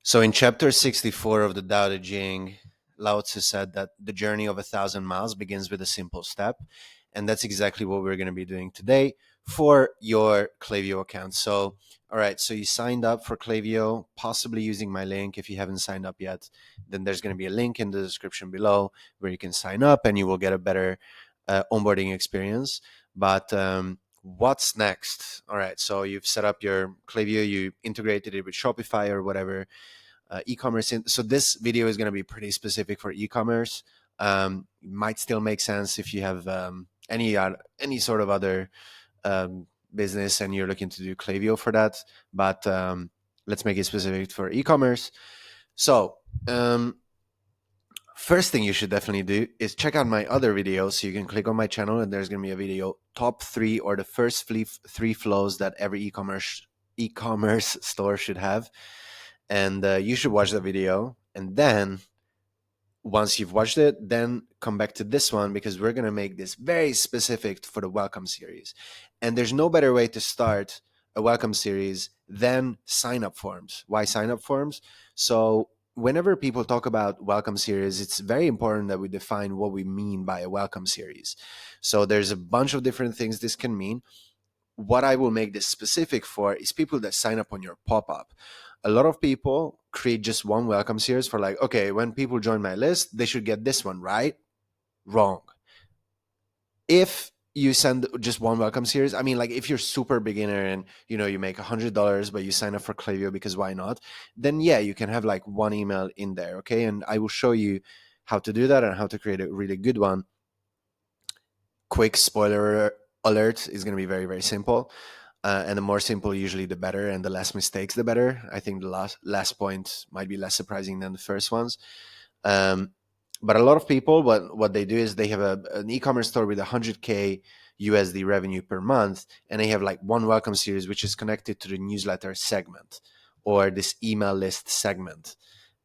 So in chapter 64 of the Tao Te Ching, Lao Tzu said that the journey of 1,000 miles begins with a simple step. And that's exactly what we're going to be doing today for your Klaviyo account. So, all right, so you signed up for Klaviyo, possibly using my link. If you haven't signed up yet, then there's going to be a link in the description below where you can sign up and you will get a better onboarding experience. But what's next? All right, so you've set up your Klaviyo, you integrated it with Shopify or whatever e-commerce. So this video is going to be pretty specific for e-commerce. Might still make sense if you have any sort of other business and you're looking to do Klaviyo for that. But let's make it specific for e-commerce. So first thing you should definitely do is check out my other videos. So you can click on my channel and there's going to be a video, top 3 or the first 3 flows that every e-commerce store should have. And you should watch the video. And then once you've watched it, then come back to this one because we're going to make this very specific for the welcome series. And there's no better way to start a welcome series than sign up forms. Why sign up forms? So whenever people talk about welcome series, it's very important that we define what we mean by a welcome series. So there's a bunch of different things this can mean. What I will make this specific for is people that sign up on your pop-up. A lot of people create just one welcome series for like, okay, when people join my list, they should get this one, right? Wrong. If you send just one welcome series, I mean, like if you're super beginner and you make $100 but you sign up for Klaviyo because why not, then yeah, you can have like one email in there, okay? And I will show you how to do that and how to create a really good one. Quick spoiler alert, is going to be very, very simple. And the more simple, usually the better, and the less mistakes, the better. I think the last point might be less surprising than the first ones. But a lot of people, what they do is they have an e-commerce store with 100K USD revenue per month, and they have like one welcome series which is connected to the newsletter segment or this email list segment.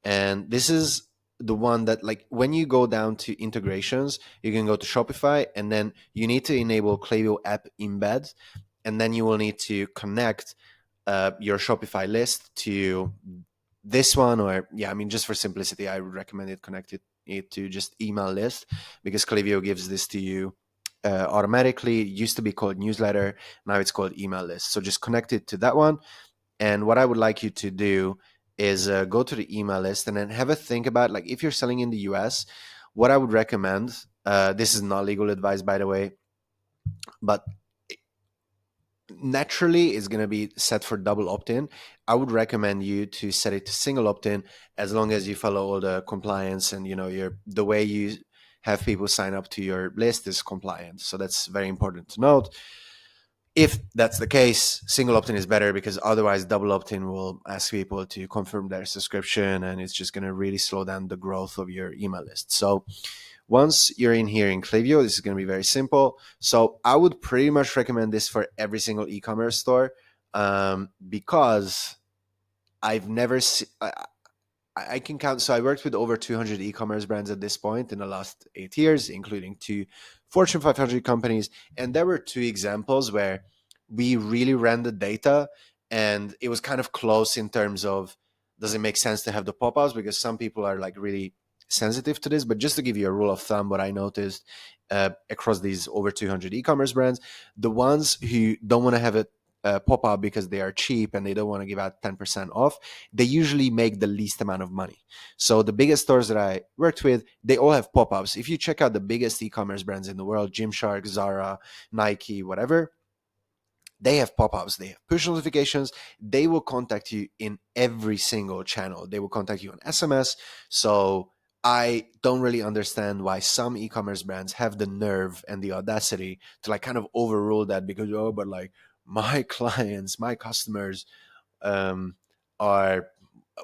And this is the one that, like, when you go down to integrations, you can go to Shopify and then you need to enable Klaviyo app embed, and then you will need to connect your Shopify list to this one. Or yeah, I mean, just for simplicity, I would recommend it connected it to just email list, because Klaviyo gives this to you automatically. It used to be called newsletter, now it's called email list. So just connect it to that one. And what I would like you to do is go to the email list and then have a think about, like, if you're selling in the US, what I would recommend. This is not legal advice, by the way, but naturally it's going to be set for double opt-in. I would recommend you to set it to single opt-in, as long as you follow all the compliance and the way you have people sign up to your list is compliant. So that's very important to note. If that's the case, single opt-in is better, because otherwise double opt-in will ask people to confirm their subscription, and it's just going to really slow down the growth of your email list. So once you're in here in Klaviyo, this is going to be very simple. So I would pretty much recommend this for every single e-commerce store, because I've never seen, I can count. So I worked with over 200 e-commerce brands at this point in the last 8 years, including 2 Fortune 500 companies. And there were 2 examples where we really ran the data and it was kind of close in terms of, does it make sense to have the pop-ups? Because some people are like really sensitive to this. But just to give you a rule of thumb, what I noticed across these over 200 e-commerce brands, the ones who don't want to have it pop up because they are cheap and they don't want to give out 10% off, they usually make the least amount of money. So the biggest stores that I worked with, they all have pop-ups. If you check out the biggest e-commerce brands in the world, Gymshark, Zara, Nike, whatever, they have pop-ups, they have push notifications. They will contact you in every single channel. They will contact you on SMS. So I don't really understand why some e-commerce brands have the nerve and the audacity to like kind of overrule that, because but like my clients, my customers are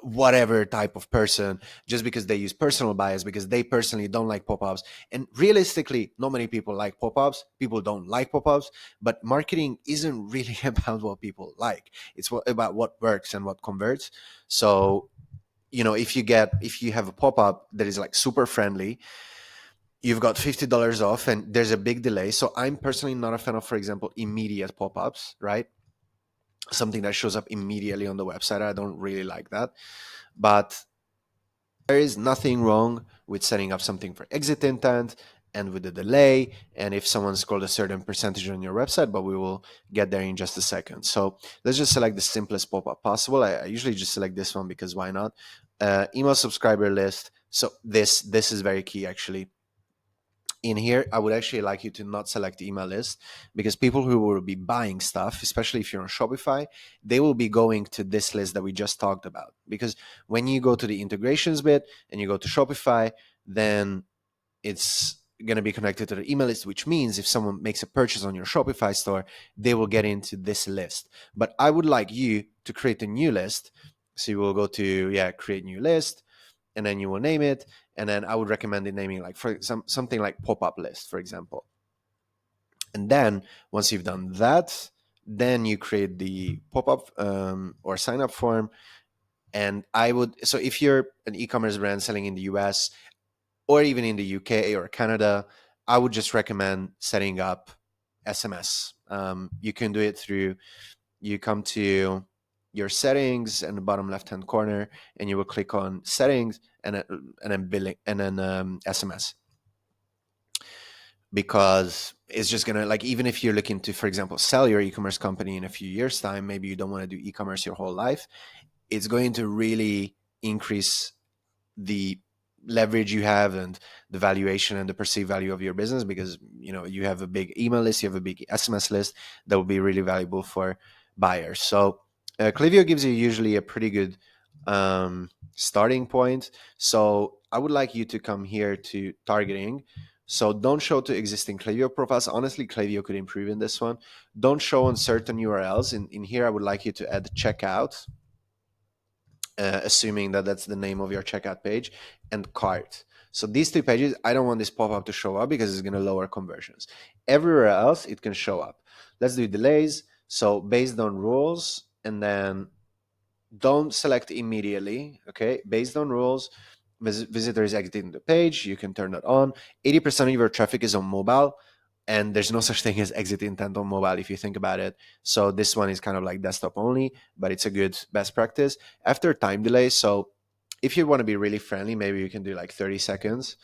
whatever type of person, just because they use personal bias, because they personally don't like pop-ups. And realistically, not many people like pop-ups. People don't like pop-ups, but marketing isn't really about what people like. It's about what works and what converts. So if you have a pop-up that is like super friendly, you've got $50 off and there's a big delay. So I'm personally not a fan of, for example, immediate pop-ups, right? something that shows up immediately on the website. I don't really like that. But there is nothing wrong with setting up something for exit intent and with the delay, and if someone scrolled a certain percentage on your website, but we will get there in just a second. So let's just select the simplest pop-up possible. I usually just select this one because why not? Email subscriber list. So this is very key actually. In here, I would actually like you to not select email list, because people who will be buying stuff, especially if you're on Shopify, they will be going to this list that we just talked about. Because when you go to the integrations bit and you go to Shopify, then it's going to be connected to the email list, which means if someone makes a purchase on your Shopify store, they will get into this list. But I would like you to create a new list. So you will go to, create new list, and then you will name it. And then I would recommend it naming like for something like pop-up list, for example. And then once you've done that, then you create the pop-up or sign-up form. And so if you're an e-commerce brand selling in the US or even in the UK or Canada, I would just recommend setting up SMS. You can do it through, you come to your settings in the bottom left-hand corner, and you will click on settings and then billing and then SMS. Because it's just gonna, like, even if you're looking to, for example, sell your e-commerce company in a few years' time, maybe you don't want to do e-commerce your whole life, it's going to really increase the leverage you have and the valuation and the perceived value of your business, because you have a big email list, you have a big SMS list that will be really valuable for buyers. So Klaviyo gives you usually a pretty good starting point. So I would like you to come here to targeting. So don't show to existing Klaviyo profiles. Honestly, Klaviyo could improve in this one. Don't show on certain URLs. In here, I would like you to add checkout, assuming that that's the name of your checkout page, and cart. So these two pages, I don't want this pop-up to show up because it's going to lower conversions. Everywhere else, it can show up. Let's do delays. So based on rules, and then don't select immediately, okay? Based on rules, visitors exiting the page, you can turn that on. 80% of your traffic is on mobile, and there's no such thing as exit intent on mobile if you think about it. So this one is kind of like desktop only, but it's a good best practice. After time delay, so if you want to be really friendly, maybe you can do like 30 seconds,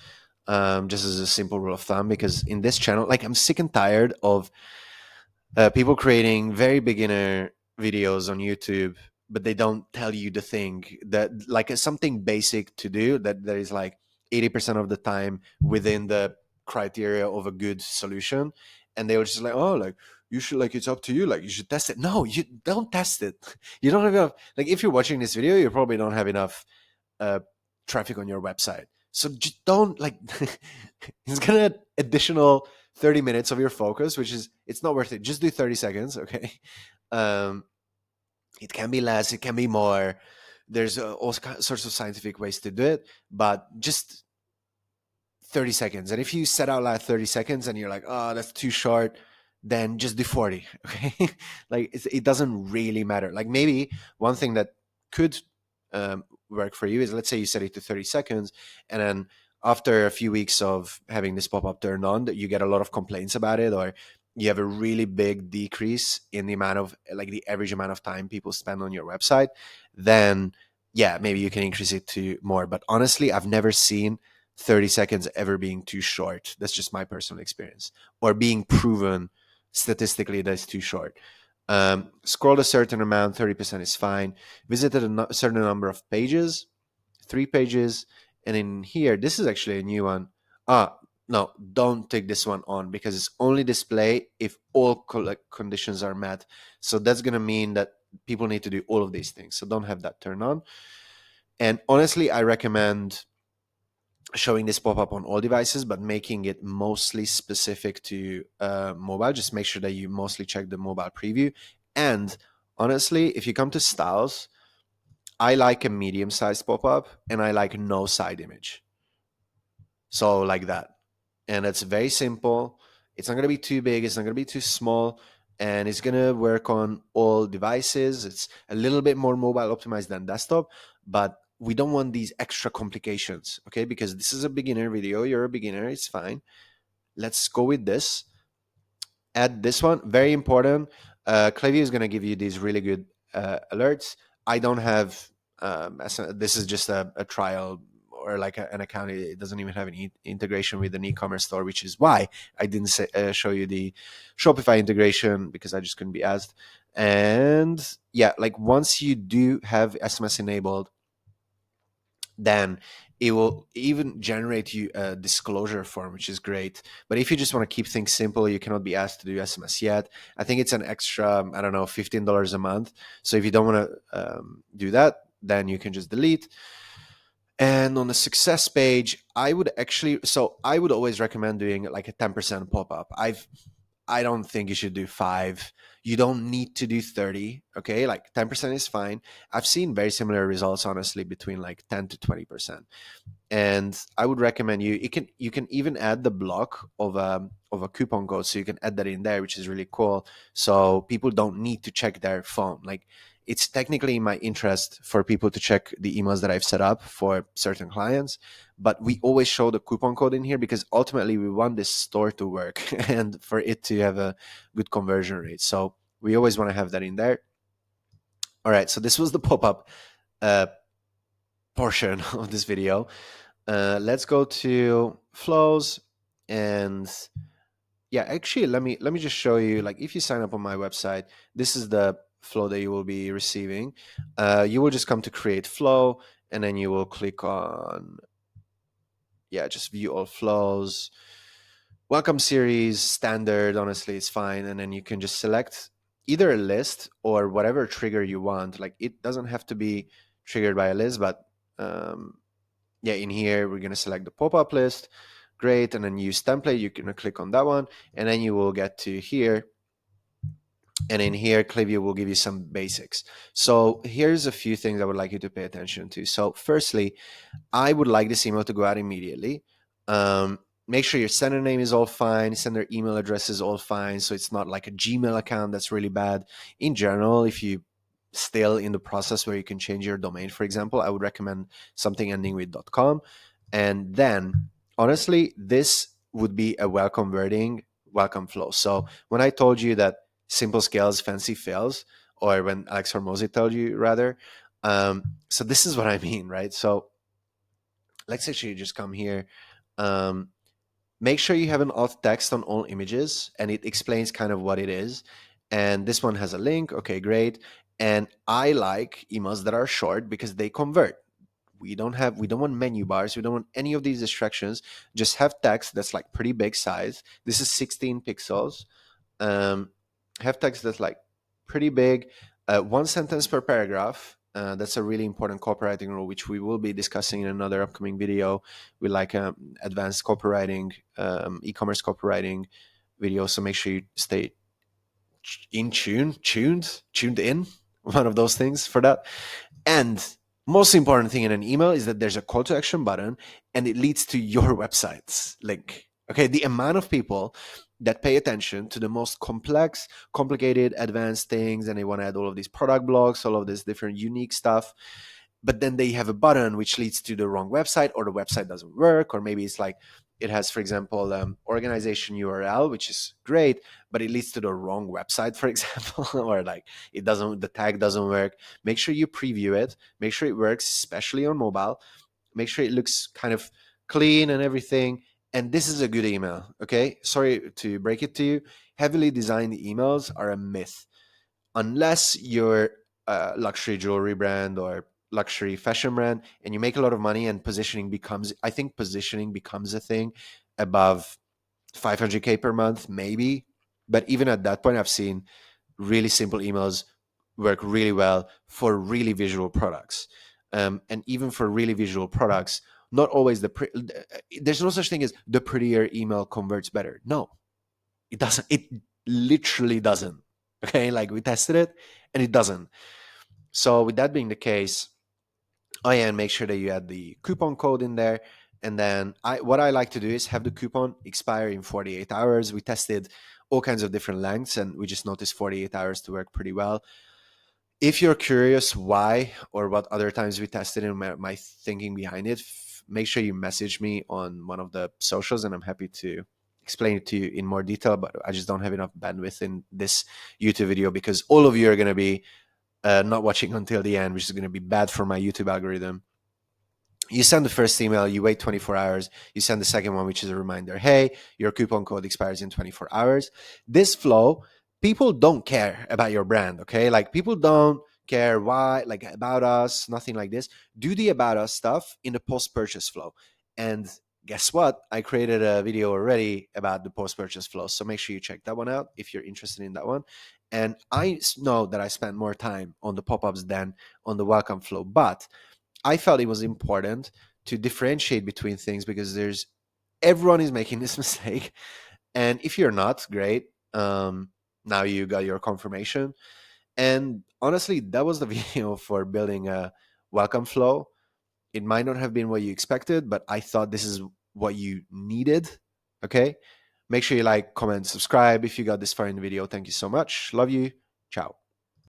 just as a simple rule of thumb, because in this channel, like, I'm sick and tired of people creating very beginner videos on YouTube, but they don't tell you the thing that, like, something basic to do that is like 80% of the time within the criteria of a good solution. And they were just like, oh, like, you should, like, it's up to you, like, you should test it. No, you don't test it. You don't have enough, like, if you're watching this video, you probably don't have enough uh, traffic on your website. So just don't, like, it's gonna additional 30 minutes of your focus, which is, it's not worth it. Just do 30 seconds, okay? Um, it can be less, it can be more. There's all sorts of scientific ways to do it, but just 30 seconds. And if you set out like 30 seconds and you're like, oh, that's too short, then just do 40, okay? Like, it doesn't really matter. Like, maybe one thing that could work for you is, let's say you set it to 30 seconds, and then after a few weeks of having this pop-up turned on, that you get a lot of complaints about it, or you have a really big decrease in the amount of, like, the average amount of time people spend on your website, then yeah, maybe you can increase it to more. But honestly, I've never seen 30 seconds ever being too short. That's just my personal experience, or being proven statistically that's too short. Scrolled a certain amount, 30% is fine. Visited a certain number of pages, 3 pages. And in here, this is actually a new one. No, don't take this one on, because it's only display if all conditions are met. So that's going to mean that people need to do all of these things. So don't have that turned on. And honestly, I recommend showing this pop-up on all devices, but making it mostly specific to mobile. Just make sure that you mostly check the mobile preview. And honestly, if you come to styles, I like a medium-sized pop-up, and I like no side image. So like that. And it's very simple. It's not going to be too big. It's not going to be too small. And it's going to work on all devices. It's a little bit more mobile optimized than desktop, but we don't want these extra complications, okay? Because this is a beginner video. You're a beginner. It's fine. Let's go with this. Add this one. Very important. Klaviyo is going to give you these really good alerts. I don't have, this is just a trial or like an account. It doesn't even have any integration with an e-commerce store, which is why I didn't show you the Shopify integration, because I just couldn't be asked. And yeah, like once you do have SMS enabled, then it will even generate you a disclosure form, which is great. But if you just want to keep things simple, you cannot be asked to do SMS yet. I think it's an extra, I don't know, $15 a month. So if you don't want to do that, then you can just delete. And on the success page, I would always recommend doing like a 10% pop-up. I don't think you should do 5. You don't need to do 30. Okay, like 10% is fine. I've seen very similar results, honestly, between like 10 to 20%. And I would recommend you can even add the block of a coupon code, so you can add that in there, which is really cool. So people don't need to check their phone. Like, it's technically in my interest for people to check the emails that I've set up for certain clients, but we always show the coupon code in here because ultimately we want this store to work and for it to have a good conversion rate. So we always want to have that in there. All right, so this was the pop-up uh, portion of this video. Let's go to flows. And yeah, actually, let me just show you, like, if you sign up on my website, this is the flow that you will be receiving. You will just come to create flow, and then you will click on, yeah, just view all flows. Welcome series, standard, honestly, it's fine. And then you can just select either a list or whatever trigger you want. Like, it doesn't have to be triggered by a list, but yeah, in here, we're going to select the pop-up list. Great. And then use template. You're going to click on that one. And then you will get to here. And in here, Klaviyo will give you some basics. So here's a few things I would like you to pay attention to. So firstly, I would like this email to go out immediately. Make sure your sender name is all fine. Sender email address is all fine. So it's not like a Gmail account that's really bad. In general, if you still in the process where you can change your domain, for example, I would recommend something ending with .com. And then, honestly, this would be a well-converting welcome flow. So when I told you that simple scales, fancy fails, or when Alex Hormozy told you, rather, so this is what I mean, right? So let's actually just come here. Make sure you have an alt text on all images, and it explains kind of what it is. And this one has a link. Okay, great. And I like emails that are short because they convert. We don't want menu bars. We don't want any of these distractions. Just have text that's like pretty big size. This is 16 pixels. Have text that's like pretty big. One sentence per paragraph. That's a really important copywriting rule, which we will be discussing in another upcoming video with like advanced copywriting, e-commerce copywriting video. So make sure you stay tuned in, one of those things for that. And most important thing in an email is that there's a call to action button and it leads to your website's link. Okay, the amount of people that pay attention to the most complex, complicated, advanced things, and they want to add all of these product blogs, all of this different unique stuff, but then they have a button which leads to the wrong website, or the website doesn't work, or maybe it's like it has, for example, organization URL, which is great, but it leads to the wrong website, for example, or like the tag doesn't work. Make sure you preview it, make sure it works, especially on mobile, make sure it looks kind of clean and everything. And this is a good email. Okay, sorry to break it to you, heavily designed emails are a myth. Unless you're a luxury jewelry brand or luxury fashion brand and you make a lot of money, and I think positioning becomes a thing above 500K per month, maybe. But even at that point, I've seen really simple emails work really well for really visual products. And even for really visual products, not always there's no such thing as the prettier email converts better. No, it doesn't. It literally doesn't. Okay, like we tested it and it doesn't. So with that being the case, make sure that you add the coupon code in there. And then what I like to do is have the coupon expire in 48 hours. We tested all kinds of different lengths and we just noticed 48 hours to work pretty well. If you're curious why or what other times we tested and my thinking behind it, make sure you message me on one of the socials and I'm happy to explain it to you in more detail, but I just don't have enough bandwidth in this YouTube video because all of you are going to be not watching until the end, which is going to be bad for my YouTube algorithm. You send the first email, you wait 24 hours, you send the second one, which is a reminder, hey, your coupon code expires in 24 hours. This flow, people don't care about your brand, okay? Like people don't care why, like about us, nothing like this. Do the about us stuff in the post-purchase flow. And guess what? I created a video already about the post-purchase flow. So make sure you check that one out if you're interested in that one. And I know that I spent more time on the pop-ups than on the welcome flow, but I felt it was important to differentiate between things because everyone is making this mistake. And if you're not, great. Now you got your confirmation. And honestly, that was the video for building a welcome flow. It might not have been what you expected, but I thought this is what you needed. Okay. Make sure you like, comment, subscribe if you got this far in the video. Thank you so much. Love you. Ciao.